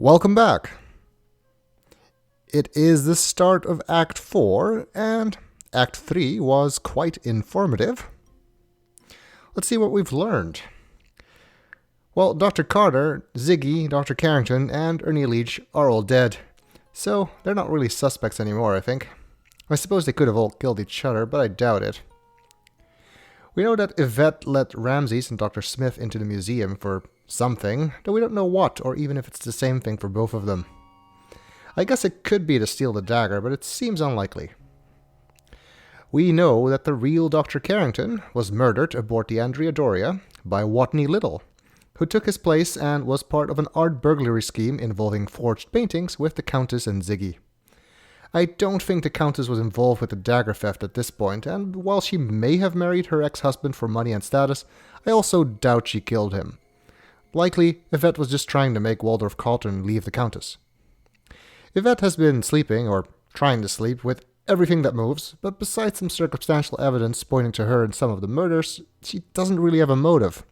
Welcome back. It is the start of Act 4, and Act 3 was quite informative. Let's see what we've learned. Well, Dr. Carter, Ziggy, Dr. Carrington, and Ernie Leach are all dead, so they're not really suspects anymore, I think. I suppose they could have all killed each other, but I doubt it. We know that Yvette let Ramses and Dr. Smith into the museum for something, though we don't know what, or even if it's the same thing for both of them. I guess it could be to steal the dagger, but it seems unlikely. We know that the real Dr. Carrington was murdered aboard the Andrea Doria by Watney Little, who took his place and was part of an art burglary scheme involving forged paintings with the Countess and Ziggy. I don't think the Countess was involved with the dagger theft at this point, and while she may have married her ex-husband for money and status, I also doubt she killed him. Likely, Yvette was just trying to make Waldorf Carlton leave the Countess. Yvette has been sleeping, or trying to sleep, with everything that moves, but besides some circumstantial evidence pointing to her in some of the murders, she doesn't really have a motive.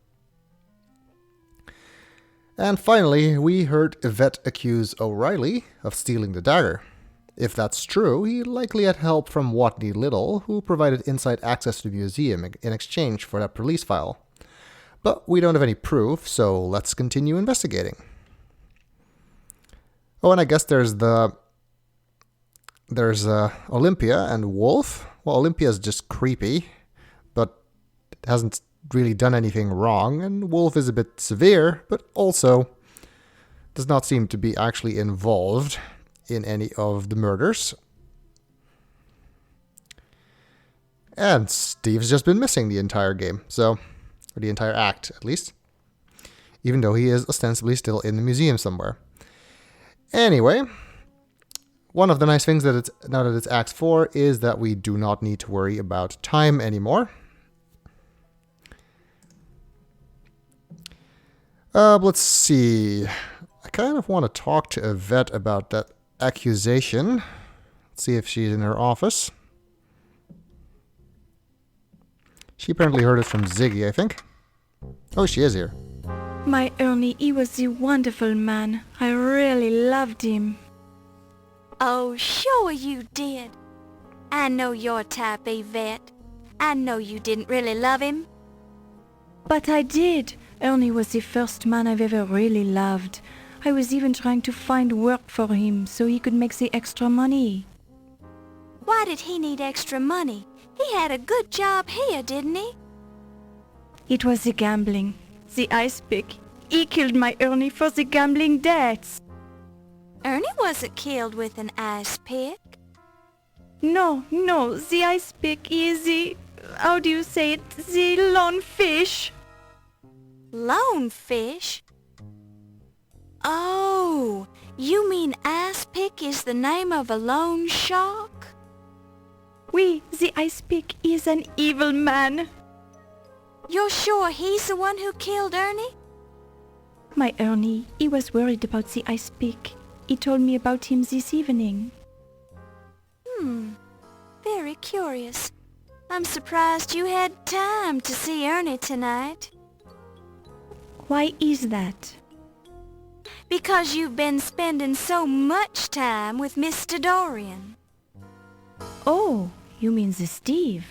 And finally, we heard Yvette accuse O'Reilly of stealing the dagger. If that's true, he likely had help from Watney Little, who provided inside access to the museum in exchange for that police file. But we don't have any proof, so let's continue investigating. Oh, and I guess there's Olympia and Wolf. Well, Olympia's just creepy, but hasn't really done anything wrong, and Wolf is a bit severe, but also does not seem to be actually involved in any of the murders. And Steve's just been missing the entire game, or the entire act, at least. Even though he is ostensibly still in the museum somewhere. Anyway, one of the nice things that now that it's Act 4 is that we do not need to worry about time anymore. Let's see. I kind of want to talk to Yvette about that accusation. Let's see if she's in her office. She apparently heard it from Ziggy, I think. Oh, she is here. My Ernie, he was a wonderful man. I really loved him. Oh, sure you did. I know your type, Yvette. I know you didn't really love him. But I did. Ernie was the first man I've ever really loved. I was even trying to find work for him so he could make the extra money. Why did he need extra money? He had a good job here, didn't he? It was the gambling. The ice pick. He killed my Ernie for the gambling debts. Ernie wasn't killed with an ice pick. No, the ice pick is the... how do you say it? The lone fish. Lone fish? Oh, you mean ice pick is the name of a loan shark? Oui, the ice pick is an evil man. You're sure he's the one who killed Ernie? My Ernie, he was worried about the ice pick. He told me about him this evening. Very curious. I'm surprised you had time to see Ernie tonight. Why is that? Because you've been spending so much time with Mr. Dorian. Oh, you mean the Steve?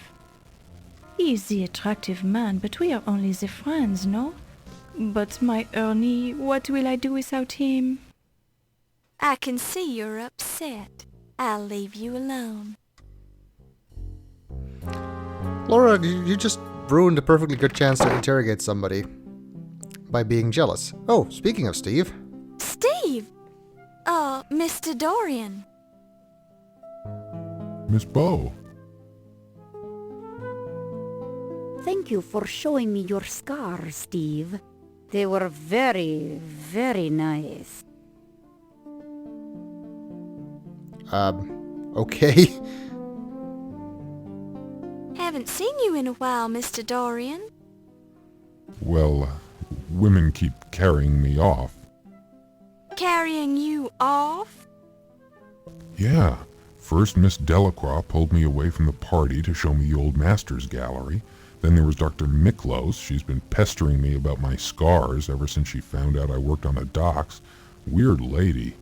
He is the attractive man, but we are only the friends, no? But my Ernie, what will I do without him? I can see you're upset. I'll leave you alone. Laura, you just ruined a perfectly good chance to interrogate somebody by being jealous. Oh, speaking of Steve. Steve! Mr. Dorian. Miss Bow. Thank you for showing me your scars, Steve. They were very, very nice. Okay. Haven't seen you in a while, Mr. Dorian. Well, women keep carrying me off. Carrying you off? Yeah. First, Miss Delacroix pulled me away from the party to show me the old master's gallery. Then there was Dr. Miklos. She's been pestering me about my scars ever since she found out I worked on the docks. Weird lady.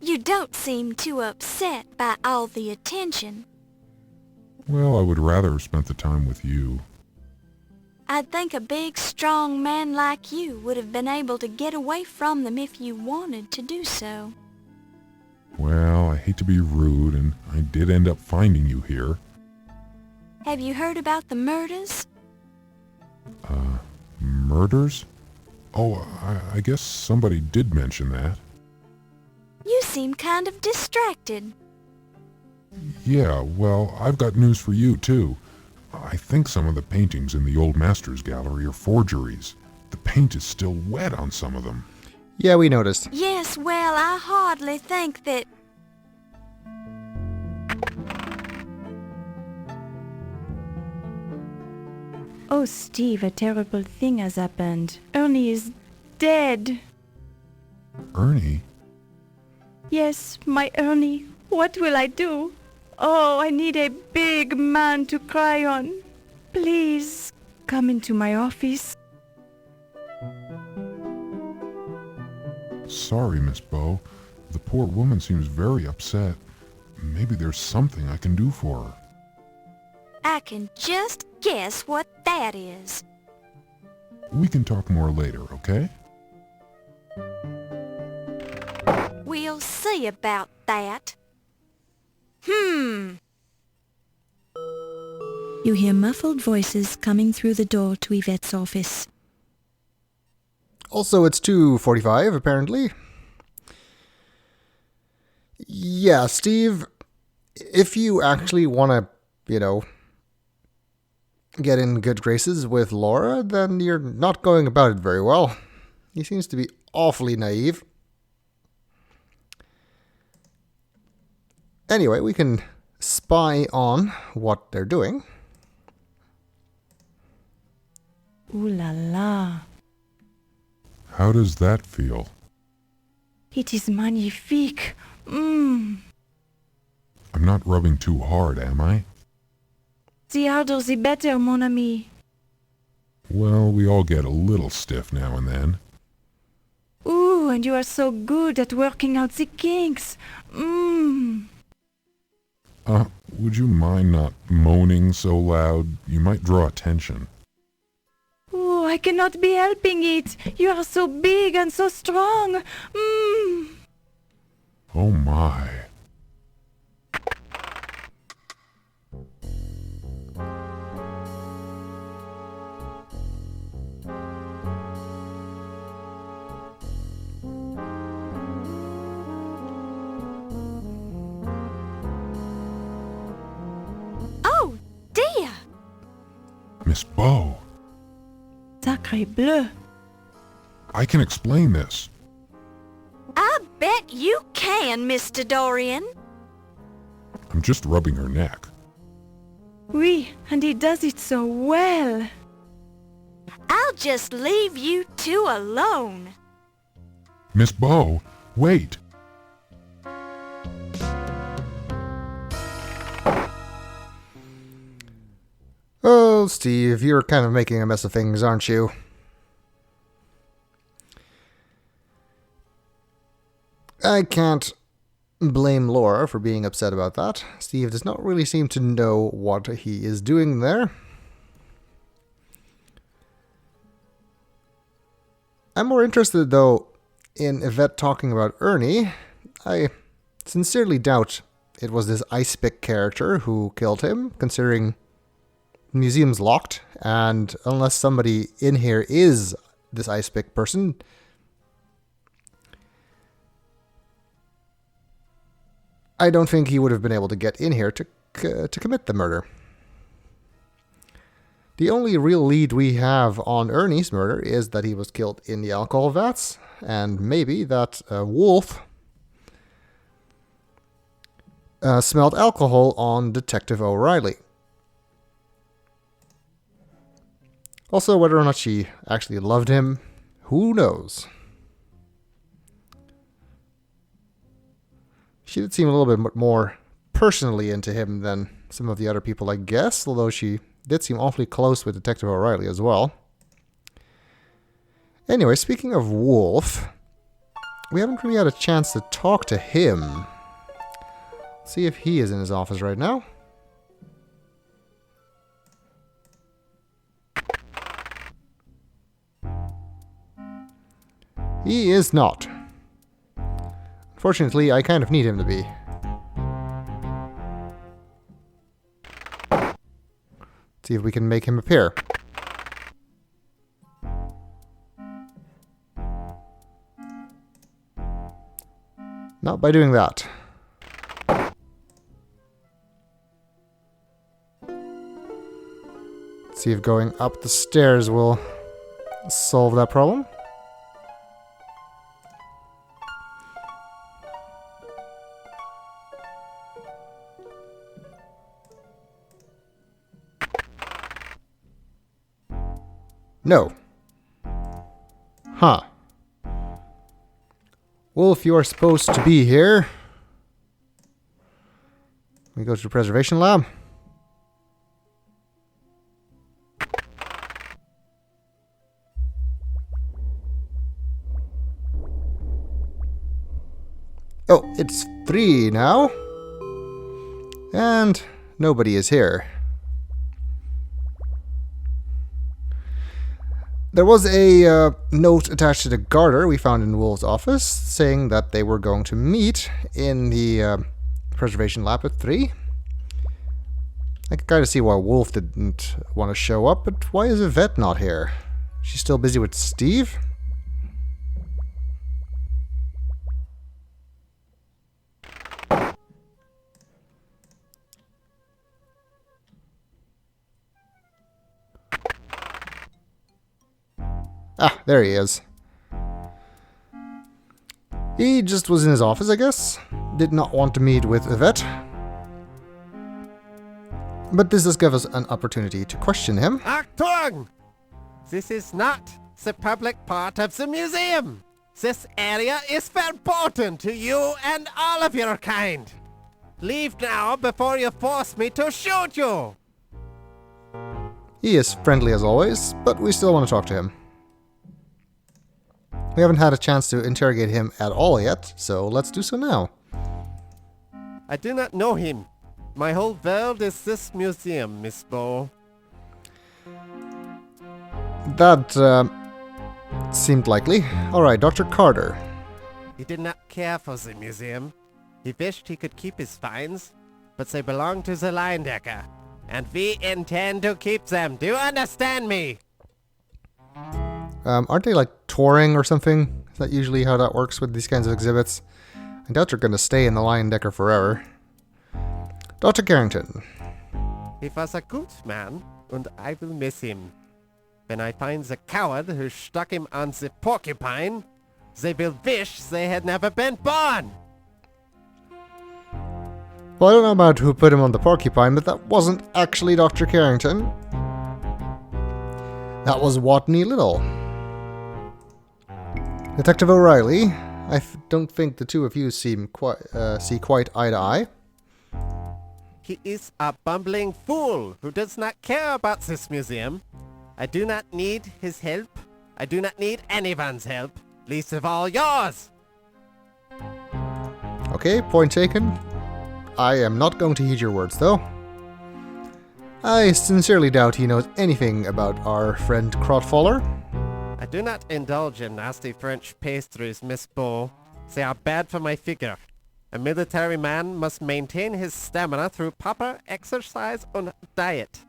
You don't seem too upset by all the attention. Well, I would rather have spent the time with you. I'd think a big, strong man like you would have been able to get away from them if you wanted to do so. Well, I hate to be rude, and I did end up finding you here. Have you heard about the murders? Murders? Oh, I guess somebody did mention that. You seem kind of distracted. Yeah, well, I've got news for you, too. I think some of the paintings in the Old Masters Gallery are forgeries. The paint is still wet on some of them. Yeah, we noticed. Yes, well, I hardly think that... Oh, Steve, a terrible thing has happened. Ernie is dead. Ernie? Yes, my Ernie. What will I do? Oh, I need a big man to cry on. Please, come into my office. Sorry, Miss Bow. The poor woman seems very upset. Maybe there's something I can do for her. I can just guess what that is. We can talk more later, okay? We'll see about that. You hear muffled voices coming through the door to Yvette's office. Also, it's 2:45, apparently. Yeah, Steve, if you actually want to, get in good graces with Laura, then you're not going about it very well. He seems to be awfully naive. Anyway, we can spy on what they're doing. Ooh la la. How does that feel? It is magnifique. Mmm. I'm not rubbing too hard, am I? The harder the better, mon ami. Well, we all get a little stiff now and then. Ooh, and you are so good at working out the kinks. Mmm. Would you mind not moaning so loud? You might draw attention. Ooh, I cannot be helping it. You are so big and so strong. Mmm. Oh my. Oh, dear! Miss Bow, Sacré bleu. I can explain this. I bet you can, Mr. Dorian. I'm just rubbing her neck. Oui, and he does it so well. I'll just leave you two alone. Miss Bow, wait. Oh, Steve, you're kind of making a mess of things, aren't you? I can't blame Laura for being upset about that. Steve does not really seem to know what he is doing there. I'm more interested, though, in Yvette talking about Ernie. I sincerely doubt it was this ice pick character who killed him, considering the museum's locked, and unless somebody in here is this ice pick person, I don't think he would have been able to get in here to commit the murder. The only real lead we have on Ernie's murder is that he was killed in the alcohol vats, and maybe that Wolf smelled alcohol on Detective O'Reilly. Also, whether or not she actually loved him, who knows? She did seem a little bit more personally into him than some of the other people, I guess, although she did seem awfully close with Detective O'Reilly as well. Anyway, speaking of Wolf, we haven't really had a chance to talk to him. Let's see if he is in his office right now. He is not. Unfortunately, I kind of need him to be. See if we can make him appear. Not by doing that. Let's see if going up the stairs will solve that problem. No. Huh. Wolf, you are supposed to be here. We go to the preservation lab. Oh, it's 3 now. And nobody is here. There was a note attached to the garter we found in Wolf's office saying that they were going to meet in the preservation lab at 3. I can kind of see why Wolf didn't want to show up, but why is Yvette not here? She's still busy with Steve? Ah, there he is. He just was in his office, I guess. Did not want to meet with Yvette. But this does give us an opportunity to question him. Achtung! This is not the public part of the museum. This area is verboten to you and all of your kind. Leave now before you force me to shoot you. He is friendly as always, but we still want to talk to him. We haven't had a chance to interrogate him at all yet, so let's do so now. I do not know him. My whole world is this museum, Miss Bow. That seemed likely. Alright, Dr. Carter. He did not care for the museum. He wished he could keep his finds, but they belong to the Linedecker, and we intend to keep them. Do you understand me? Aren't they like touring or something? Is that usually how that works with these kinds of exhibits? I doubt they're going to stay in the Linedecker forever. Dr. Carrington. He was a good man, and I will miss him. When I find the coward who stuck him on the porcupine, they will wish they had never been born. Well, I don't know about who put him on the porcupine, but that wasn't actually Dr. Carrington. That was Watney Little. Detective O'Reilly, I don't think the two of you see quite eye to eye. He is a bumbling fool who does not care about this museum. I do not need his help. I do not need anyone's help, least of all yours. Okay, point taken. I am not going to heed your words, though. I sincerely doubt he knows anything about our friend Crotfaller. I do not indulge in nasty French pastries, Miss Bow. They are bad for my figure. A military man must maintain his stamina through proper exercise and diet.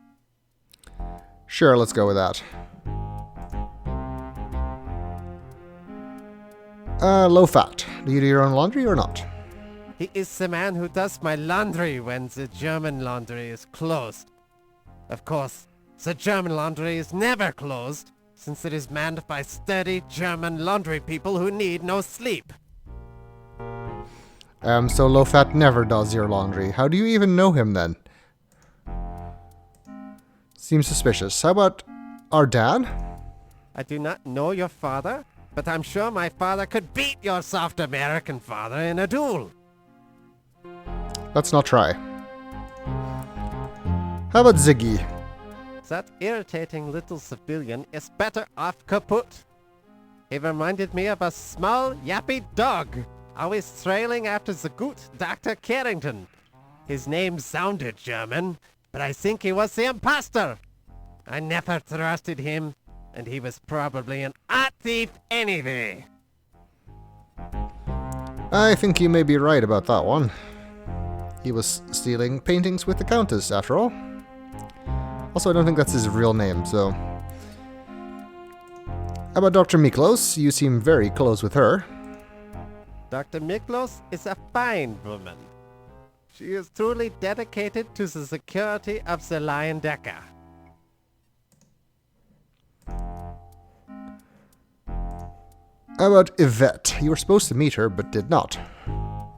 Sure, let's go with that. Low fat. Do you do your own laundry or not? He is the man who does my laundry when the German laundry is closed. Of course, the German laundry is never closed, since it is manned by sturdy German laundry people who need no sleep. So Low Fat never does your laundry. How do you even know him then? Seems suspicious. How about our dad? I do not know your father, but I'm sure my father could beat your soft American father in a duel. Let's not try. How about Ziggy? That irritating little civilian is better off kaput. He reminded me of a small, yappy dog, always trailing after the good Dr. Carrington. His name sounded German, but I think he was the imposter. I never trusted him, and he was probably an art thief anyway. I think you may be right about that one. He was stealing paintings with the Countess, after all. Also, I don't think that's his real name, so... How about Dr. Miklos? You seem very close with her. Dr. Miklos is a fine woman. She is truly dedicated to the security of the Lion Decker. How about Yvette? You were supposed to meet her, but did not.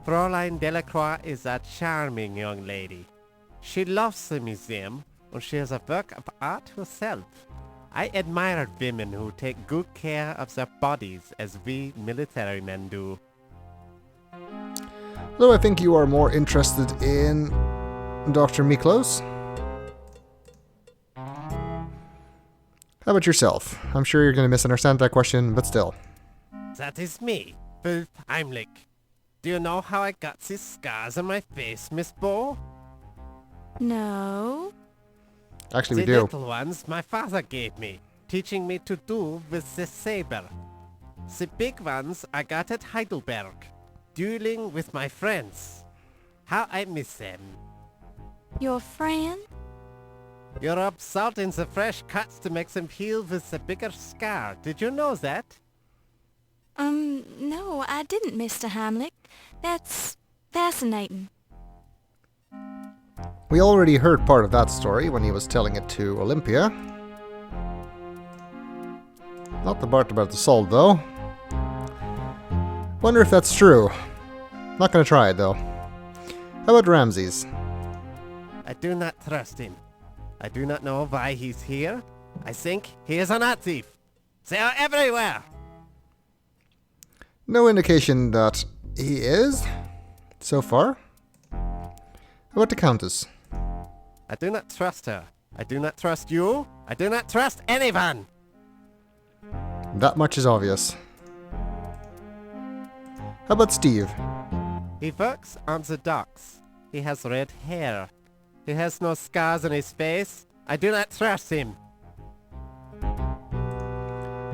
Fräulein Delacroix is a charming young lady. She loves the museum, and she is a work of art herself. I admire women who take good care of their bodies as we military men do. Though I think you are more interested in Dr. Miklos. How about yourself? I'm sure you're going to misunderstand that question, but still. That is me, Wolf Heimlich. Do you know how I got these scars on my face, Miss Bo? No. Actually, we The do. little ones my father gave me, teaching me to do with the saber. The big ones I got at Heidelberg, dueling with my friends. How I miss them. Your friend? You rub salt in the fresh cuts to make them heal with the bigger scar. Did you know that? No, I didn't, Mr. Heimlich. That's fascinating. We already heard part of that story when he was telling it to Olympia. Not the part about the salt, though. Wonder if that's true. Not gonna try it, though. How about Ramses? I do not trust him. I do not know why he's here. I think he is an art thief. They are everywhere. No indication that he is, so far. How about the Countess? I do not trust her. I do not trust you. I do not trust anyone. That much is obvious. How about Steve? He works on the docks. He has red hair. He has no scars on his face. I do not trust him.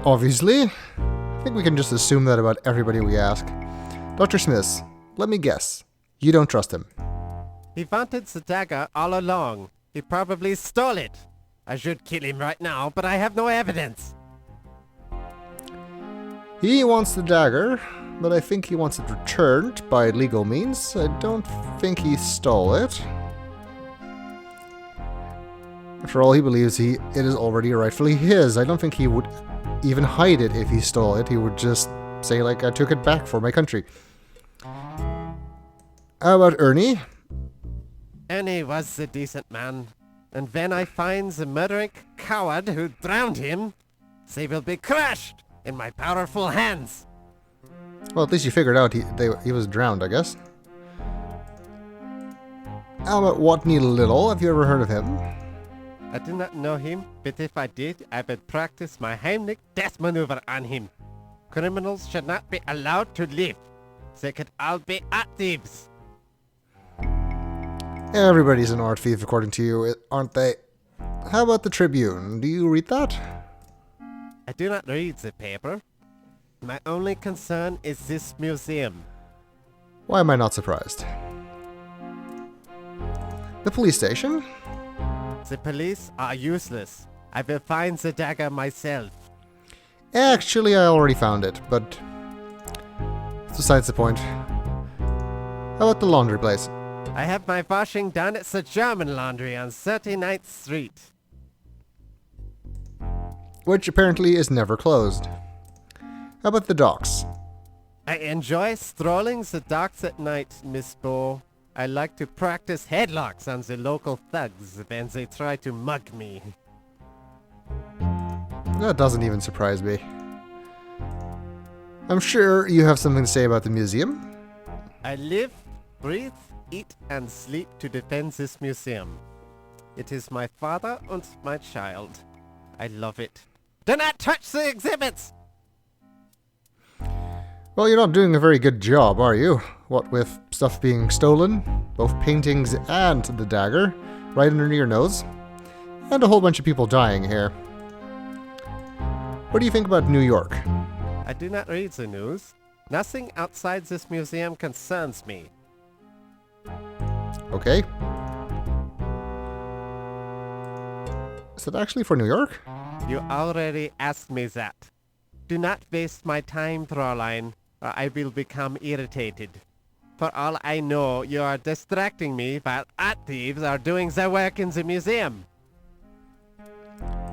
Obviously. I think we can just assume that about everybody we ask. Dr. Smith, let me guess. You don't trust him. He wanted the dagger all along. He probably stole it. I should kill him right now, but I have no evidence. He wants the dagger, but I think he wants it returned by legal means. I don't think he stole it. After all, he believes it is already rightfully his. I don't think he would even hide it if he stole it. He would just say, like, I took it back for my country. How about Ernie? Ernie was the decent man. And when I find the murdering coward who drowned him, they will be crushed in my powerful hands. Well, at least you figured out he was drowned, I guess. How about Watney Little? Have you ever heard of him? I do not know him, but if I did, I would practice my Heimlich death maneuver on him. Criminals should not be allowed to live. They could all be art thieves. Everybody's an art thief, according to you, aren't they? How about the Tribune? Do you read that? I do not read the paper. My only concern is this museum. Why am I not surprised? The police station? The police are useless. I will find the dagger myself. Actually, I already found it, but it's besides the point. How about the laundry place? I have my washing done at the German laundry on 39th Street. Which apparently is never closed. How about the docks? I enjoy strolling the docks at night, Miss Bo. I like to practice headlocks on the local thugs when they try to mug me. That doesn't even surprise me. I'm sure you have something to say about the museum. I live, breathe, eat and sleep to defend this museum. It is my father and my child. I love it. Do not touch the exhibits! Well, you're not doing a very good job, are you? What with stuff being stolen, both paintings and the dagger, right under your nose, and a whole bunch of people dying here. What do you think about New York? I do not read the news. Nothing outside this museum concerns me. Okay. Is that actually for New York? You already asked me that. Do not waste my time, Fräulein, or I will become irritated. For all I know, you are distracting me while art thieves are doing their work in the museum.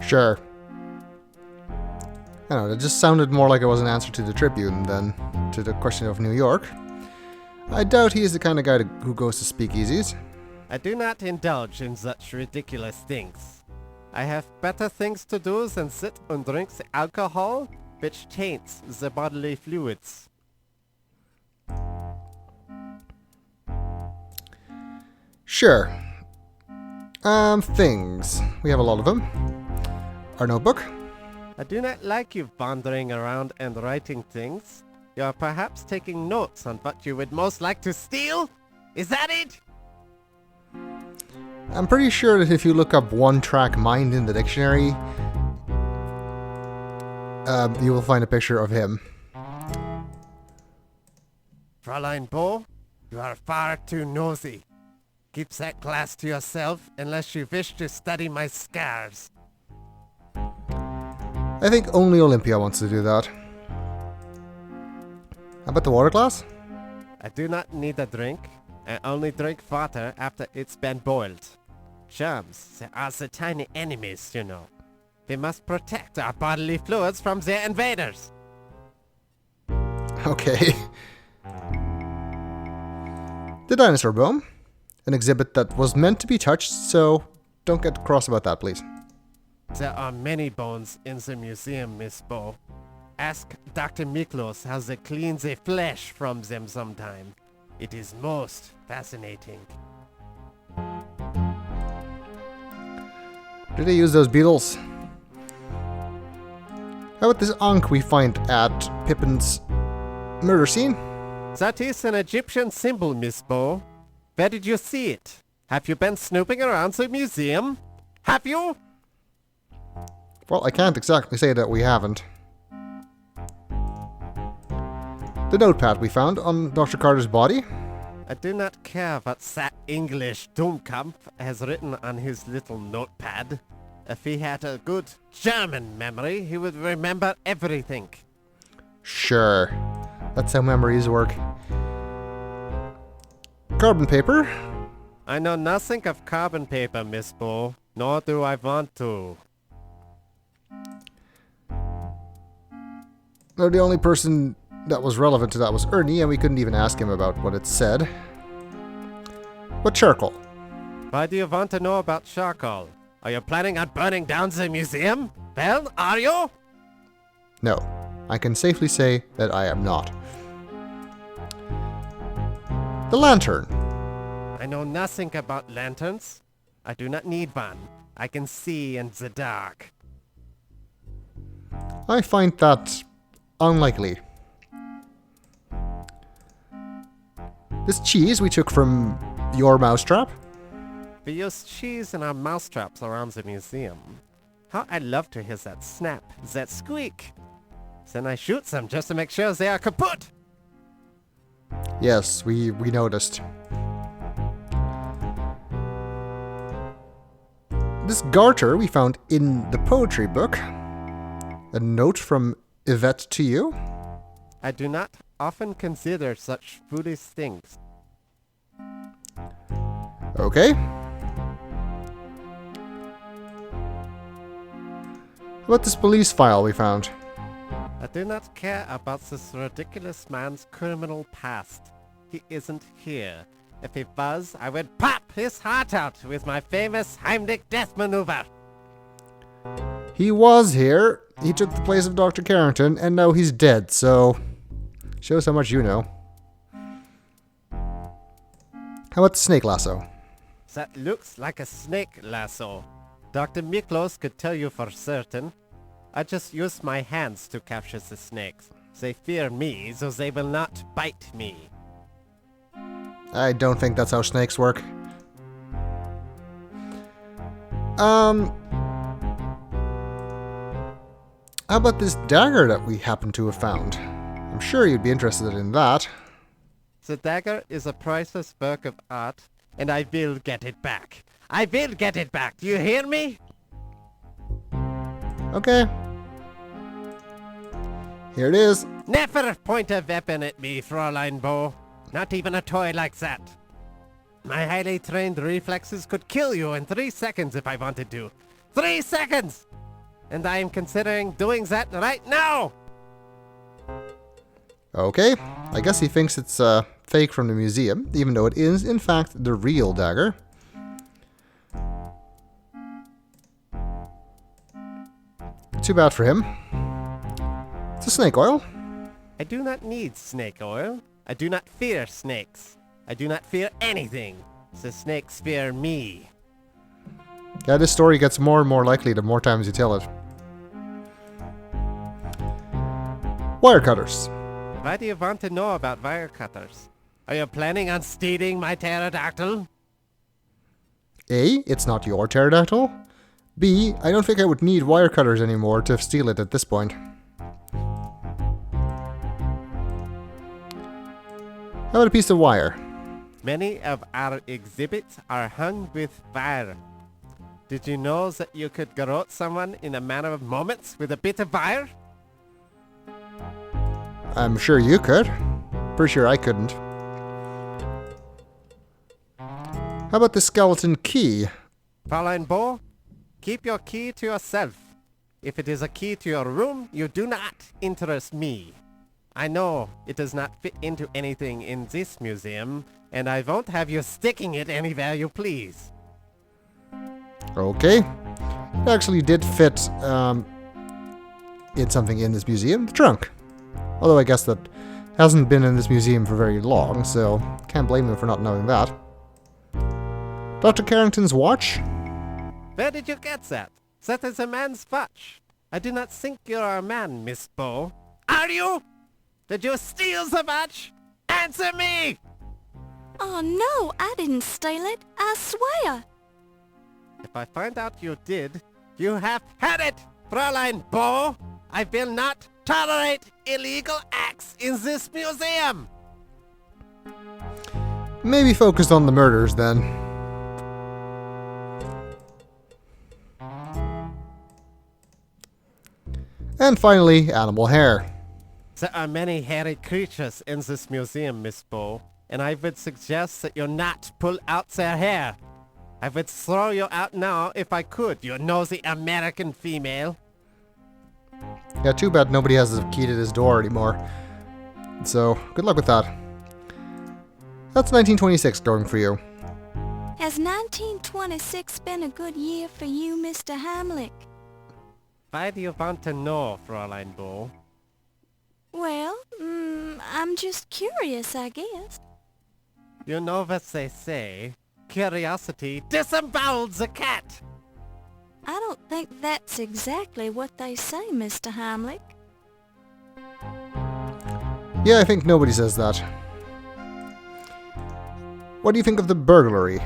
Sure. I don't know, it just sounded more like it was an answer to the Tribune than to the question of New York. I doubt he is the kind of guy who goes to speakeasies. I do not indulge in such ridiculous things. I have better things to do than sit and drink the alcohol, which taints the bodily fluids. Sure. Things. We have a lot of them. Our notebook. I do not like you wandering around and writing things. You are perhaps taking notes on what you would most like to steal? Is that it? I'm pretty sure that if you look up one-track mind in the dictionary, you will find a picture of him. Fräulein Bo, you are far too nosy. Keep that glass to yourself unless you wish to study my scars. I think only Olympia wants to do that. How about the water glass? I do not need a drink. I only drink water after it's been boiled. Germs, they are the tiny enemies, you know. We must protect our bodily fluids from their invaders. Okay. The dinosaur bone. An exhibit that was meant to be touched, so don't get cross about that, please. There are many bones in the museum, Miss Bo. Ask Dr. Miklos how they clean the flesh from them sometime. It is most fascinating. Do they use those beetles? How about this ankh we find at Pippin's murder scene? That is an Egyptian symbol, Miss Bo. Where did you see it? Have you been snooping around the museum? Have you? Well, I can't exactly say that we haven't. The notepad we found on Dr. Carter's body. I do not care what that English Dummkopf has written on his little notepad. If he had a good German memory, he would remember everything. Sure. That's how memories work. Carbon paper. I know nothing of carbon paper, Miss Bo, nor do I want to. No, the only person that was relevant to that was Ernie, and we couldn't even ask him about what it said. What charcoal? Why do you want to know about charcoal? Are you planning on burning down the museum? Well, are you? No, I can safely say that I am not. The lantern. I know nothing about lanterns. I do not need one. I can see in the dark. I find that unlikely. This cheese we took from your mousetrap. We use cheese in our mousetraps around the museum. How I love to hear that snap, that squeak. Then I shoot them just to make sure they are kaput. Yes, we noticed. This garter we found in the poetry book. A note from Yvette to you. I do not often consider such foolish things. Okay. How about this police file we found? I do not care about this ridiculous man's criminal past. He isn't here. If he was, I would pop his heart out with my famous Heimlich death maneuver. He was here. He took the place of Dr. Carrington, and now he's dead, so... shows how much you know. How about the snake lasso? That looks like a snake lasso. Dr. Miklos could tell you for certain. I just used my hands to capture the snakes. They fear me, so they will not bite me. I don't think that's how snakes work. How about this dagger that we happen to have found? I'm sure you'd be interested in that. The dagger is a priceless work of art, and I will get it back. I will get it back. Do you hear me? Okay. Here it is. Never point a weapon at me, Fräulein Bo. Not even a toy like that. My highly trained reflexes could kill you in 3 seconds if I wanted to. 3 seconds! And I am considering doing that right now! Okay. I guess he thinks it's fake from the museum, even though it is, in fact, the real dagger. Too bad for him. It's a snake oil. I do not need snake oil. I do not fear snakes. I do not fear anything. The snakes fear me. Yeah, this story gets more and more likely the more times you tell it. Wire cutters. Why do you want to know about wire cutters? Are you planning on stealing my pterodactyl? A, it's not your pterodactyl. B, I don't think I would need wire cutters anymore to steal it at this point. How about a piece of wire? Many of our exhibits are hung with wire. Did you know that you could garrote someone in a matter of moments with a bit of wire? I'm sure you could. Pretty sure I couldn't. How about the skeleton key? Fräulein Bo, keep your key to yourself. If it is a key to your room, you do not interest me. I know it does not fit into anything in this museum, and I won't have you sticking it anywhere you please. Okay. It actually did fit in something in this museum. The trunk. Although I guess that hasn't been in this museum for very long, so can't blame them for not knowing that. Dr. Carrington's watch? Where did you get that? That is a man's watch. I do not think you are a man, Miss Bo. Are you? Did you steal the watch? Answer me! Oh no, I didn't steal it. I swear. If I find out you did, you have had it, Fräulein Bo. I will not tolerate illegal acts in this museum. Maybe focus on the murders then. And finally, animal hair. There are many hairy creatures in this museum, Miss Bo, and I would suggest that you not pull out their hair. I would throw you out now if I could, you nosy American female. Yeah, too bad nobody has a key to this door anymore. So, good luck with that. That's 1926 going for you. Has 1926 been a good year for you, Mr. Heimlich? Why do you want to know, Fräulein Bo? Well, I'm just curious, I guess. You know what they say, curiosity disembowels a cat. I don't think that's exactly what they say, Mr. Heimlich. Yeah, I think nobody says that. What do you think of the burglary?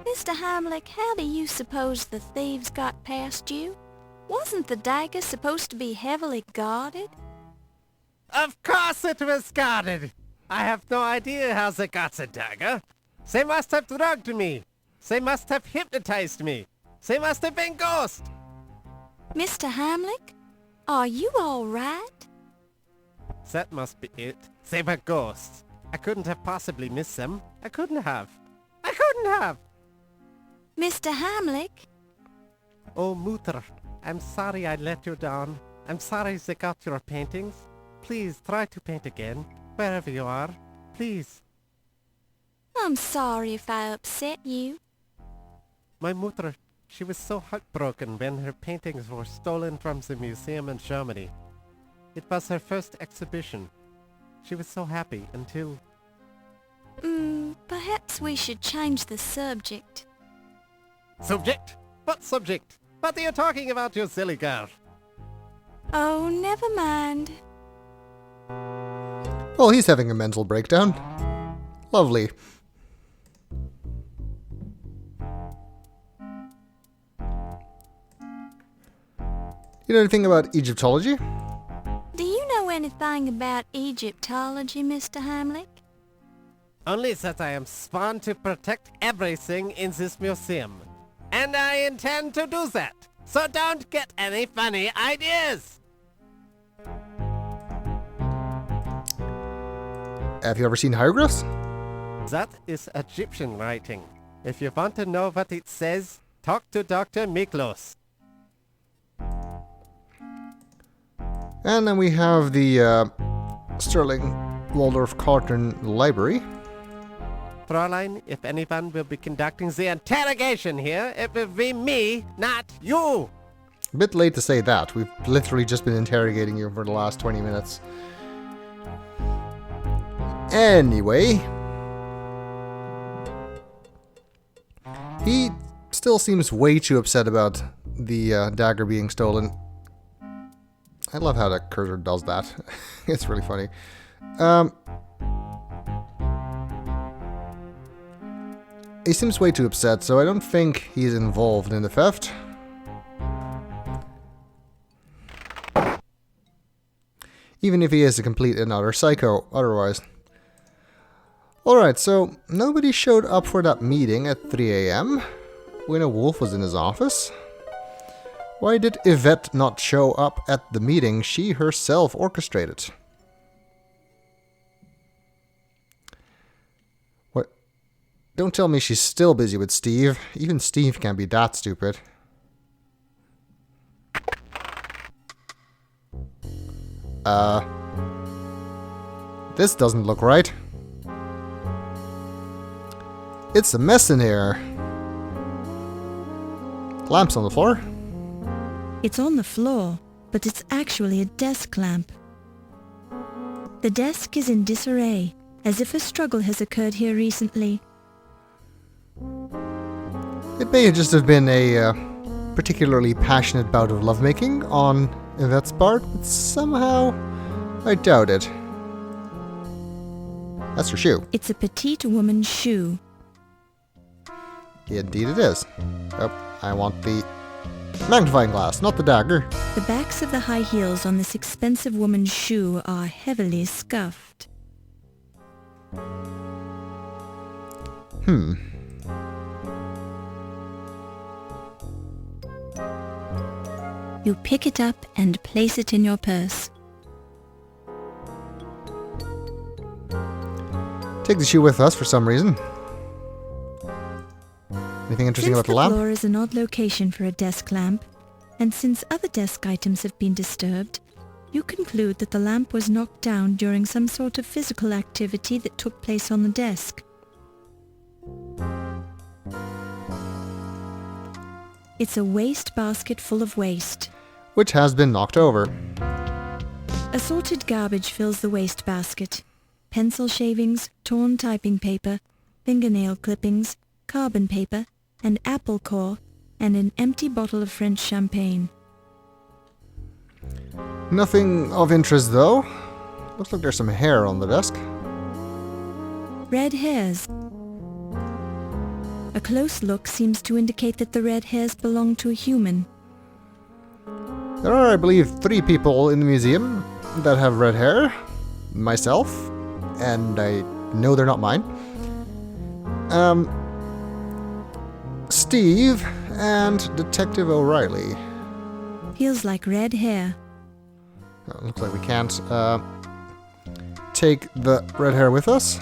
Mr. Heimlich, how do you suppose the thieves got past you? Wasn't the dagger supposed to be heavily guarded? Of course it was guarded. I have no idea how they got the dagger. They must have drugged me. They must have hypnotized me. They must have been ghosts. Mr. Heimlich, are you all right? That must be it. They were ghosts. I couldn't have possibly missed them. I couldn't have. Mr. Heimlich? Oh, Mutter, I'm sorry I let you down. I'm sorry they got your paintings. Please try to paint again, wherever you are. Please. I'm sorry if I upset you. My Mutter, she was so heartbroken when her paintings were stolen from the museum in Germany. It was her first exhibition. She was so happy until... Perhaps we should change the subject. Subject? What subject? What are you talking about, you silly girl? Oh, never mind. Well, he's having a mental breakdown. Lovely. You know anything about Egyptology? Do you know anything about Egyptology, Mr. Heimlich? Only that I am sworn to protect everything in this museum. And I intend to do that. So don't get any funny ideas. Have you ever seen hieroglyphs? That is Egyptian writing. If you want to know what it says, talk to Dr. Miklos. And then we have the Sterling Waldorf Carlton Library. Fräulein, if anyone will be conducting the interrogation here, it will be me, not you. A bit late to say that. We've literally just been interrogating you for the last 20 minutes. Anyway, he still seems way too upset about the dagger being stolen. I love how that cursor does that. It's really funny. He seems way too upset, so I don't think he's involved in the theft. Even if he is a complete and utter psycho otherwise. Alright, so nobody showed up for that meeting at 3 AM when a wolf was in his office. Why did Yvette not show up at the meeting she herself orchestrated? What? Don't tell me she's still busy with Steve. Even Steve can't be that stupid. This doesn't look right. It's a mess in here. Lamps on the floor. It's on the floor, but it's actually a desk lamp. The desk is in disarray, as if a struggle has occurred here recently. It may just have been a particularly passionate bout of lovemaking on Yvette's part, but somehow I doubt it. That's her shoe. It's a petite woman's shoe. Indeed it is. Oh, I want the magnifying glass, not the dagger. The backs of the high heels on this expensive woman's shoe are heavily scuffed. You pick it up and place it in your purse. Take the shoe with us for some reason. Anything interesting Since about the lamp? floor is an odd location for a desk lamp, and since other desk items have been disturbed, you conclude that the lamp was knocked down during some sort of physical activity that took place on the desk. It's a waste basket full of waste. Which has been knocked over. Assorted garbage fills the waste basket. Pencil shavings, torn typing paper, fingernail clippings, carbon paper, and apple core, and an empty bottle of French champagne. Nothing of interest though. Looks like there's some hair on the desk. Red hairs. A close look seems to indicate that the red hairs belong to a human. There are, I believe, 3 people in the museum that have red hair. Myself, and I know they're not mine. Steve and Detective O'Reilly. Feels like red hair. Oh, looks like we can't take the red hair with us.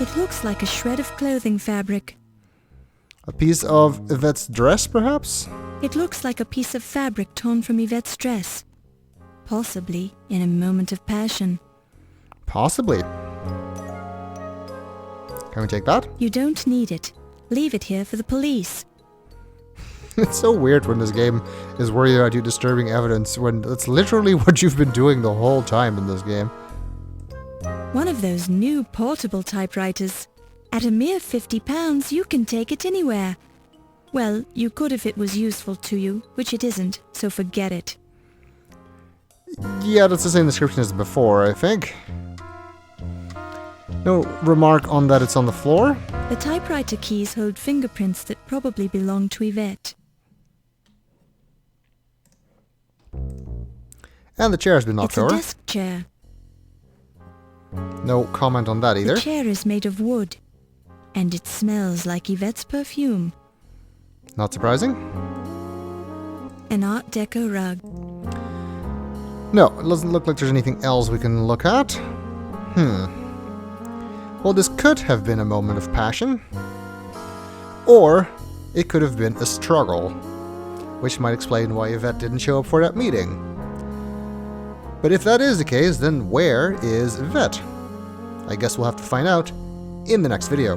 It looks like a shred of clothing fabric. A piece of Yvette's dress, perhaps? It looks like a piece of fabric torn from Yvette's dress. Possibly in a moment of passion. Possibly. Can we take that? You don't need it. Leave it here for the police. It's so weird when this game is worried about you disturbing evidence when that's literally what you've been doing the whole time in this game. One of those new portable typewriters. At a mere £50, you can take it anywhere. Well, you could if it was useful to you, which it isn't, so forget it. Yeah, that's the same description as before, I think. No remark on that it's on the floor. The typewriter keys hold fingerprints that probably belong to Yvette. And the chair has been knocked It's a over. desk chair. No comment on that either. The chair is made of wood, and it smells like Yvette's perfume. Not surprising. An Art Deco rug. No, it doesn't look like there's anything else we can look at. Well, this could have been a moment of passion. Or it could have been a struggle, which might explain why Yvette didn't show up for that meeting. But if that is the case, then where is Yvette? I guess we'll have to find out in the next video.